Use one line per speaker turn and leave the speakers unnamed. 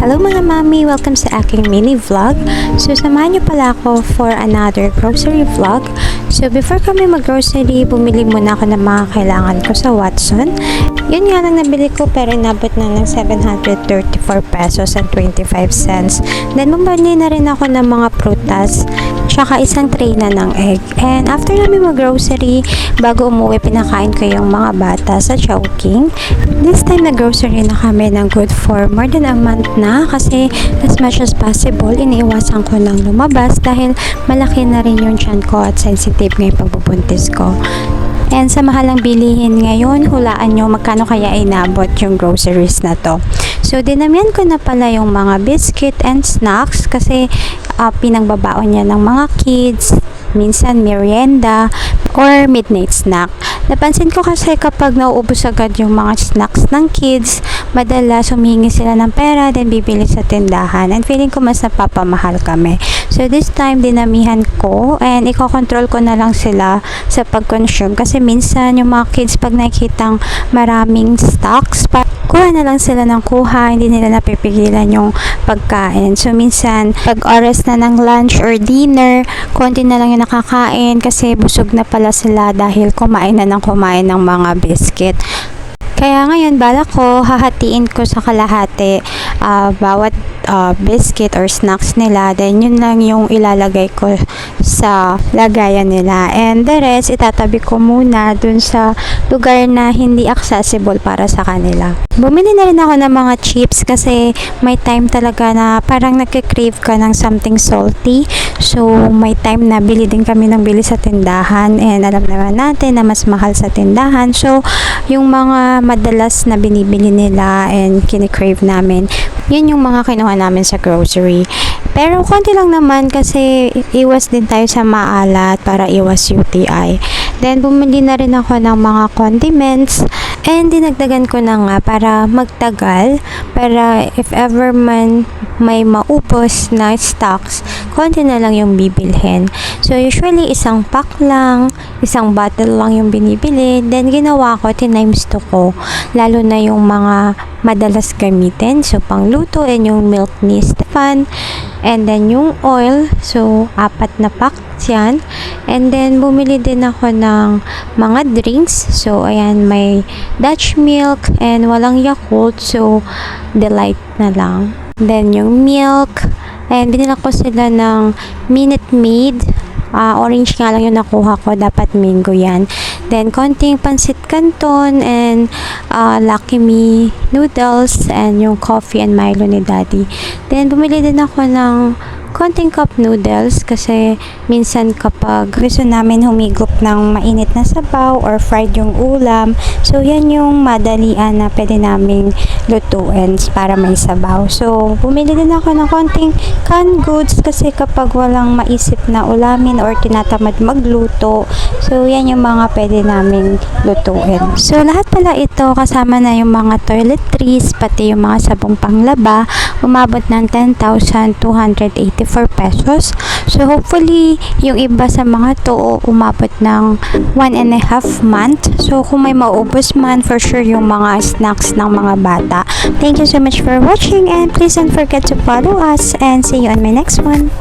Hello mga mami! Welcome sa aking mini vlog. So, samahan niyo pala ako for another grocery vlog. So, before kami mag-grocery, bumili muna ako ng mga kailangan ko sa Watson. Yun nga lang nabili ko pero inabot na ng 734 pesos and 25 cents. Then, bumili na rin ako ng mga prutas tsaka isang tray na ng egg. And after namin mag-grocery, bago umuwi, pinakain ko yung mga bata sa Chowking. This time, nag-grocery na kami ng good for more than a month na kasi as much as possible, iniiwasan ko nang lumabas dahil malaki na rin yung tiyan ko at sensitive ngayong pagbubuntis ko. And sa mahalang bilihin ngayon, hulaan nyo magkano kaya inabot yung groceries na to. So, dinamihan ko na pala yung mga biscuit and snacks kasi pinangbabaon niya ng mga kids, minsan merienda or midnight snack. Napansin ko kasi kapag nauubos agad yung mga snacks ng kids, madalas humihingi sila ng pera then bibili sa tindahan and feeling ko mas napapamahal kami. So this time dinamihan ko and iko-control ko na lang sila sa pag-consume kasi minsan yung mga kids pag nakikitang maraming stocks, kuha na lang sila ng kuha, hindi nila napipigilan yung pagkain. So minsan pag oras na ng lunch or dinner, konti na lang yung nakakain kasi busog na pala sila dahil kumain ng mga biscuit. Kaya ngayon, balak ko, hahatiin ko sa kalahati bawat biscuit or snacks nila. Then, yun lang yung ilalagay ko sa lagayan nila. And the rest, itatabi ko muna dun sa lugar na hindi accessible para sa kanila. Bumili na rin ako ng mga chips kasi may time talaga na parang nagka-crave ka ng something salty. So, may time na bili din kami ng bili sa tindahan. And alam naman natin na mas mahal sa tindahan. So, yung mga madalas na binibili nila and kinikrave namin, yun yung mga kinuha namin sa grocery. Pero konti lang naman kasi iwas din tayo sa maalat para iwas UTI. Then bumili na rin ako ng mga condiments and dinagdagan ko na nga para magtagal, para if ever man may maubos na stocks, konti na lang yung bibilhin. So usually isang pack lang, isang bottle lang yung binibili. Then ginawa ko, tinimes to ko, lalo na yung mga madalas gamitin. So pangluto and yung milk ni Stefan. And then yung oil, so 4 na packs yan. And then bumili din ako ng mga drinks. So ayan, may Dutch milk and walang Yakult. So Delight na lang. Then yung milk. And binila ko sila ng Minute Maid. Orange nga lang yung nakuha ko, dapat mango yan. Then konting pansit canton and Lucky Me noodles and yung coffee and Milo ni Daddy. Then bumili din ako ng konting cup noodles kasi minsan kapag gusto namin humigop ng mainit na sabaw or fried yung ulam, so yan yung madalian na pwede naming lutuin para may sabaw. So bumili din ako ng konting canned goods kasi kapag walang maisip na ulamin or tinatamad magluto, so yan yung mga pwede naming lutuin. So lahat pala ito kasama na yung mga toiletries pati yung mga sabong panglaba, umabot ng 10,284 pesos. So hopefully yung iba sa mga to umabot ng 1.5 month. So kung may maubos man, for sure yung mga snacks ng mga bata. Thank you so much for watching and please don't forget to follow us and see you on my next one.